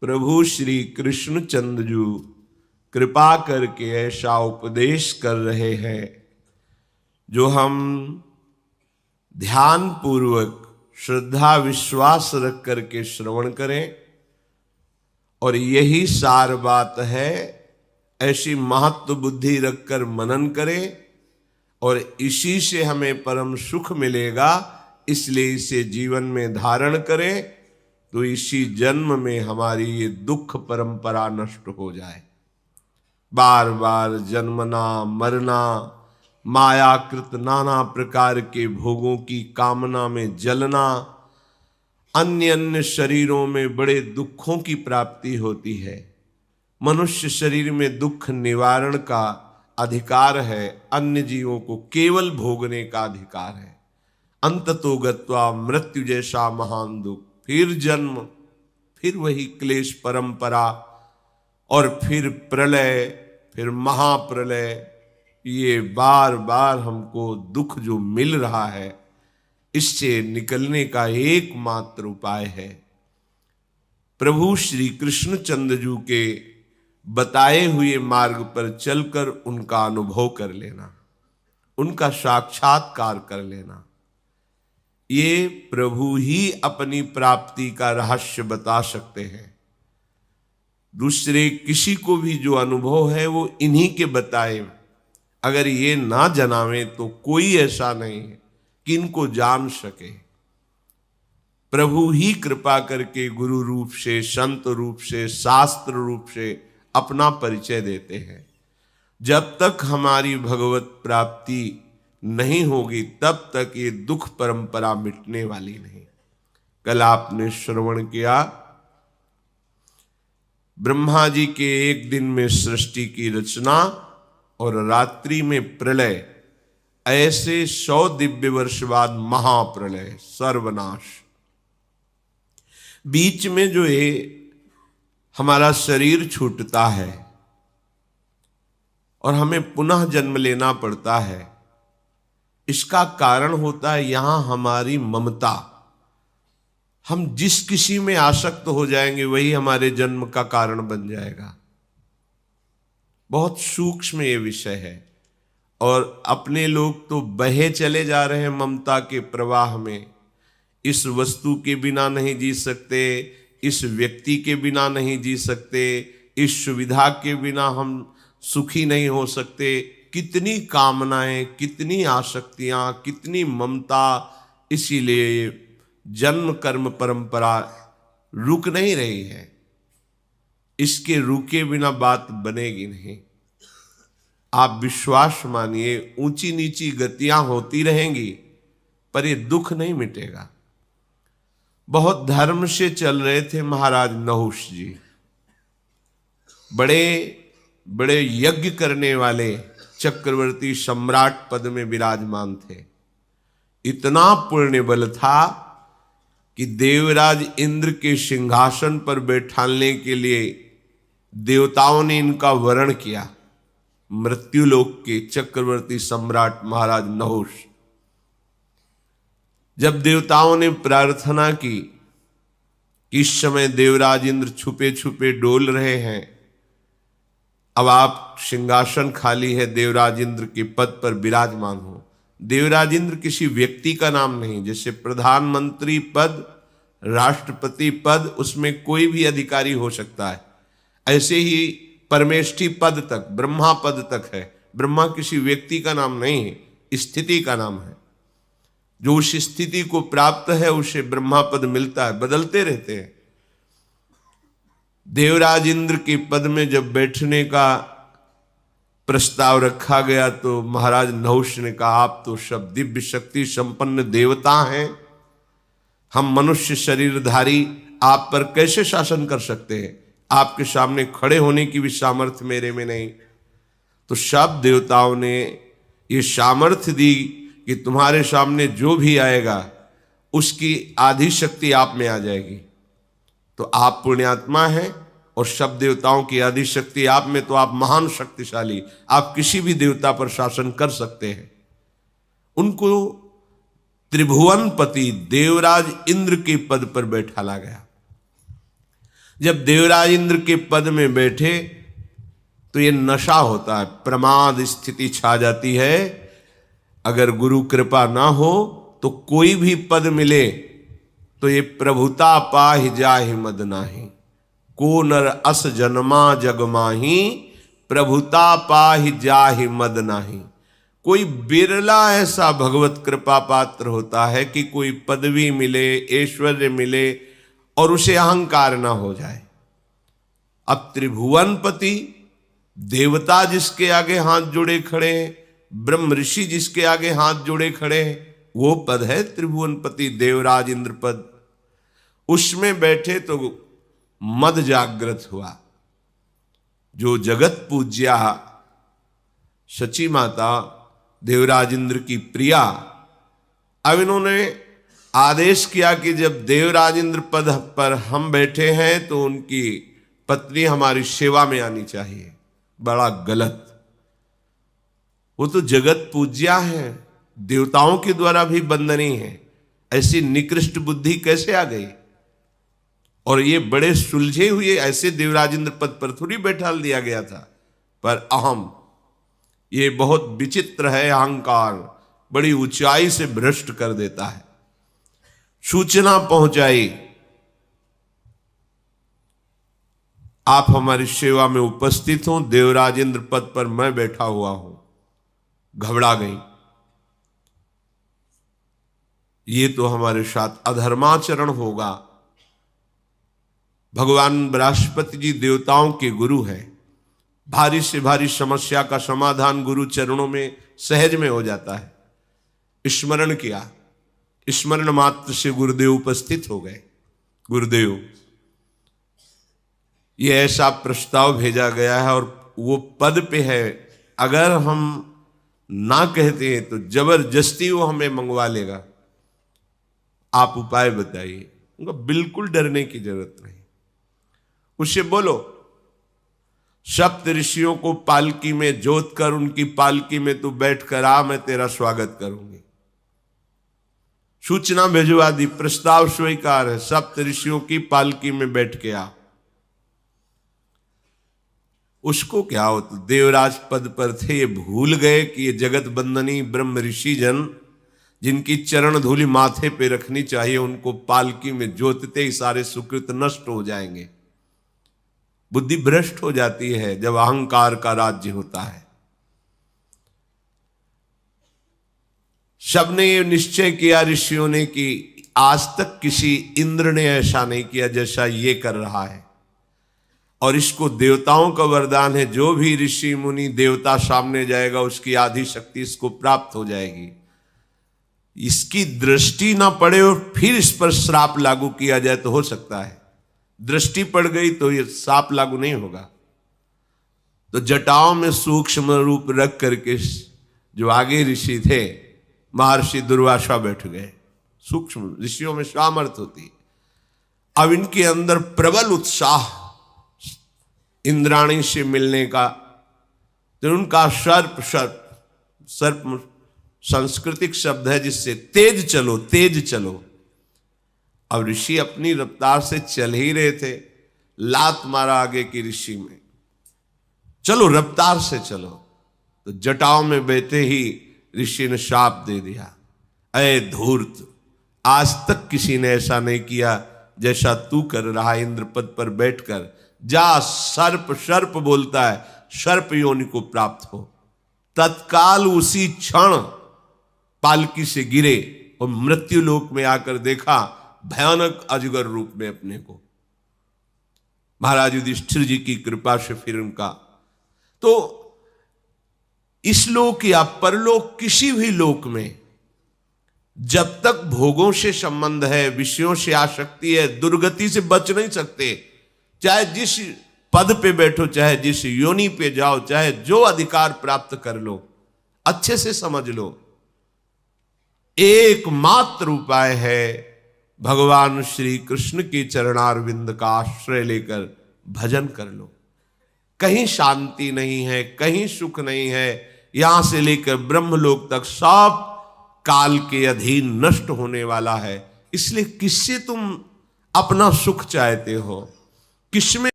प्रभु श्री कृष्ण चंद्र जी कृपा करके ऐसा उपदेश कर रहे हैं जो हम ध्यान पूर्वक श्रद्धा विश्वास रख करके श्रवण करें। और यही सार बात है, ऐसी महत्व बुद्धि रखकर मनन करें और इसी से हमें परम सुख मिलेगा। इसलिए इसे जीवन में धारण करें तो इसी जन्म में हमारी ये दुख परंपरा नष्ट हो जाए। बार बार जन्मना मरना, मायाकृत नाना प्रकार के भोगों की कामना में जलना, अन्य अन्य शरीरों में बड़े दुखों की प्राप्ति होती है। मनुष्य शरीर में दुख निवारण का अधिकार है, अन्य जीवों को केवल भोगने का अधिकार है। अंततो गत्वा मृत्यु जैसा महान दुख, फिर जन्म, फिर वही क्लेश परंपरा और फिर प्रलय, फिर महाप्रलय। ये बार बार हमको दुख जो मिल रहा है, इससे निकलने का एकमात्र उपाय है प्रभु श्री कृष्ण चंद्र जी के बताए हुए मार्ग पर चलकर उनका अनुभव कर लेना, उनका साक्षात्कार कर लेना। ये प्रभु ही अपनी प्राप्ति का रहस्य बता सकते हैं। दूसरे किसी को भी जो अनुभव है वो इन्हीं के बताए। अगर ये ना जनावे तो कोई ऐसा नहीं है कि इनको जान सके। प्रभु ही कृपा करके गुरु रूप से, संत रूप से, शास्त्र रूप से अपना परिचय देते हैं। जब तक हमारी भगवत प्राप्ति नहीं होगी तब तक ये दुख परंपरा मिटने वाली नहीं। कल आपने श्रवण किया, ब्रह्मा जी के एक दिन में सृष्टि की रचना और रात्रि में प्रलय, ऐसे 100 दिव्य वर्ष बाद महाप्रलय, सर्वनाश। बीच में जो है हमारा शरीर छूटता है और हमें पुनः जन्म लेना पड़ता है। इसका कारण होता है यहां हमारी ममता। हम जिस किसी में आसक्त हो जाएंगे वही हमारे जन्म का कारण बन जाएगा। बहुत सूक्ष्म ये विषय है और अपने लोग तो बहे चले जा रहे हैं ममता के प्रवाह में। इस वस्तु के बिना नहीं जी सकते, इस व्यक्ति के बिना नहीं जी सकते, इस सुविधा के बिना हम सुखी नहीं हो सकते। कितनी कामनाएं, कितनी आसक्तियां, कितनी ममता। इसीलिए जन्म कर्म परंपरा रुक नहीं रही है। इसके रुके बिना बात बनेगी नहीं। आप विश्वास मानिए, ऊंची नीची गतियां होती रहेंगी पर ये दुख नहीं मिटेगा। बहुत धर्म से चल रहे थे महाराज नहुष जी, बड़े बड़े यज्ञ करने वाले चक्रवर्ती सम्राट पद में विराजमान थे। इतना पुण्य बल था कि देवराज इंद्र के सिंहासन पर बैठाने के लिए देवताओं ने इनका वरण किया। मृत्युलोक के चक्रवर्ती सम्राट महाराज नहुष, जब देवताओं ने प्रार्थना की कि इस समय देवराज इंद्र छुपे छुपे डोल रहे हैं, अब आप सिंहासन खाली है, देवराज इंद्र के पद पर विराजमान हो। देवराज इंद्र किसी व्यक्ति का नाम नहीं। जैसे प्रधानमंत्री पद, राष्ट्रपति पद, उसमें कोई भी अधिकारी हो सकता है, ऐसे ही परमेष्ठी पद तक, ब्रह्मा पद तक है। ब्रह्मा किसी व्यक्ति का नाम नहीं है, स्थिति का नाम है। जो उस स्थिति को प्राप्त है उसे ब्रह्मा पद मिलता है, बदलते रहते हैं। देवराज इंद्र के पद में जब बैठने का प्रस्ताव रखा गया तो महाराज नहुष ने कहा, आप तो सब दिव्य शक्ति संपन्न देवता हैं, हम मनुष्य शरीरधारी आप पर कैसे शासन कर सकते हैं? आपके सामने खड़े होने की भी सामर्थ्य मेरे में नहीं। तो सब देवताओं ने ये सामर्थ्य दी कि तुम्हारे सामने जो भी आएगा उसकी आधी शक्ति आप में आ जाएगी। तो आप पुण्यात्मा हैं और सब देवताओं की आधी शक्ति आप में, तो आप महान शक्तिशाली, आप किसी भी देवता पर शासन कर सकते हैं। उनको त्रिभुवनपति देवराज इंद्र के पद पर बैठाला गया। जब देवराज इंद्र के पद में बैठे तो ये नशा होता है, प्रमाद स्थिति छा जाती है। अगर गुरु कृपा ना हो तो कोई भी पद मिले तो ये प्रभुता पाहि जाहि मद नाही, को नर अस जन्मा जग माही, प्रभुता पाहि जाहि मद नाही। कोई बिरला ऐसा भगवत कृपा पात्र होता है कि कोई पदवी मिले, ऐश्वर्य मिले और उसे अहंकार ना हो जाए। अब त्रिभुवनपति देवता जिसके आगे हाथ जोड़े खड़े, ब्रह्म ऋषि जिसके आगे हाथ जोड़े खड़े, वो पद है त्रिभुवनपति देवराज इंद्र पद। उसमें बैठे तो मद जागृत हुआ। जो जगत पूज्या शची माता देवराज इंद्र की प्रिया, अब इन्होंने आदेश किया कि जब देवराज इंद्र पद पर हम बैठे हैं तो उनकी पत्नी हमारी सेवा में आनी चाहिए। बड़ा गलत, वो तो जगत पूज्या है, देवताओं के द्वारा भी वंदनीय है, ऐसी निकृष्ट बुद्धि कैसे आ गई? और ये बड़े सुलझे हुए ऐसे देवराज इंद्र पद पर थोड़ी बैठा दिया गया था, पर अहम, ये बहुत विचित्र है। अहंकार बड़ी ऊंचाई से भ्रष्ट कर देता है। सूचना पहुंचाई, आप हमारी सेवा में उपस्थित हो, देवराज इंद्र पद पर मैं बैठा हुआ हूं। घबरा गई, ये तो हमारे साथ अधर्माचरण होगा। भगवान बृहस्पति जी देवताओं के गुरु हैं, भारी से भारी समस्या का समाधान गुरु चरणों में सहज में हो जाता है। स्मरण किया, स्मरण मात्र से गुरुदेव उपस्थित हो गए। गुरुदेव, ये ऐसा प्रस्ताव भेजा गया है और वो पद पे है, अगर हम ना कहते हैं तो जबरदस्ती वो हमें मंगवा लेगा, आप उपाय बताइए। उनको बिल्कुल डरने की जरूरत नहीं। उससे बोलो, सप्त ऋषियों को पालकी में जोत कर उनकी पालकी में तू बैठ कर आ, मैं तेरा स्वागत करूंगी। सूचना भिजवा दी, प्रस्ताव स्वीकार है, सप्त ऋषियों की पालकी में बैठ के आ। उसको क्या हो, तो देवराज पद पर थे, ये भूल गए कि ये जगत बंदनी ब्रह्म ऋषि जन जिनकी चरण धूलि माथे पे रखनी चाहिए, उनको पालकी में जोतते ही सारे सुकृत नष्ट हो जाएंगे। बुद्धि भ्रष्ट हो जाती है जब अहंकार का राज्य होता है। सबने ये निश्चय किया ऋषियों ने कि आज तक किसी इंद्र ने ऐसा नहीं किया जैसा ये कर रहा है, और इसको देवताओं का वरदान है, जो भी ऋषि मुनि देवता सामने जाएगा उसकी आधी शक्ति इसको प्राप्त हो जाएगी। इसकी दृष्टि ना पड़े और फिर इस पर श्राप लागू किया जाए तो हो सकता है, दृष्टि पड़ गई तो ये श्राप लागू नहीं होगा। तो जटाओं में सूक्ष्म रूप रख करके जो आगे ऋषि थे महर्षि दुर्वासा बैठ गए। सूक्ष्म ऋषियों में सामर्थ्य होती। अब इनके अंदर प्रबल उत्साह इंद्राणी से मिलने का, तो उनका सर्प सांस्कृतिक शब्द है जिससे तेज चलो, तेज चलो। अब ऋषि अपनी रफ्तार से चल ही रहे थे, लात मारा आगे की ऋषि में, चलो रफ्तार से चलो। तो जटाओं में बैठे ही ऋषि ने शाप दे दिया, अरे धूर्त, आज तक किसी ने ऐसा नहीं किया जैसा तू कर रहा है इंद्रपद पर बैठकर। जा, सर्प सर्प बोलता है, सर्प योनि को प्राप्त हो। तत्काल उसी क्षण पालकी से गिरे और मृत्यु लोक में आकर देखा भयानक अजगर रूप में अपने को। महाराज युधिष्ठिर जी की कृपा से फिर उनका, तो इस लोक या परलोक किसी भी लोक में जब तक भोगों से संबंध है, विषयों से आसक्ति है, दुर्गति से बच नहीं सकते। चाहे जिस पद पे बैठो, चाहे जिस योनि पे जाओ, चाहे जो अधिकार प्राप्त कर लो, अच्छे से समझ लो, एकमात्र उपाय है भगवान श्री कृष्ण की चरणारविंद का आश्रय लेकर भजन कर लो। कहीं शांति नहीं है, कहीं सुख नहीं है। यहां से लेकर ब्रह्मलोक तक सब काल के अधीन नष्ट होने वाला है। इसलिए किससे तुम अपना सुख चाहते हो? किसमें